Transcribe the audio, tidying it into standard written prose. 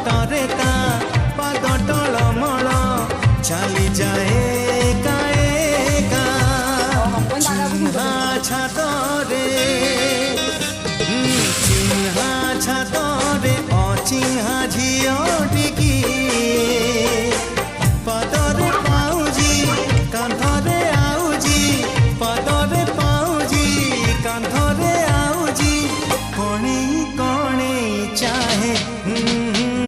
ପଟରେ ତା ପାଦ ଟଳମଳ ଚାଲି ଯାଏ କାଏକା ଚିହ୍ନା ଛାତରେ ଚିହ୍ନା ଛାତରେ ଅଚିହ୍ନା ଝିଅଟିକି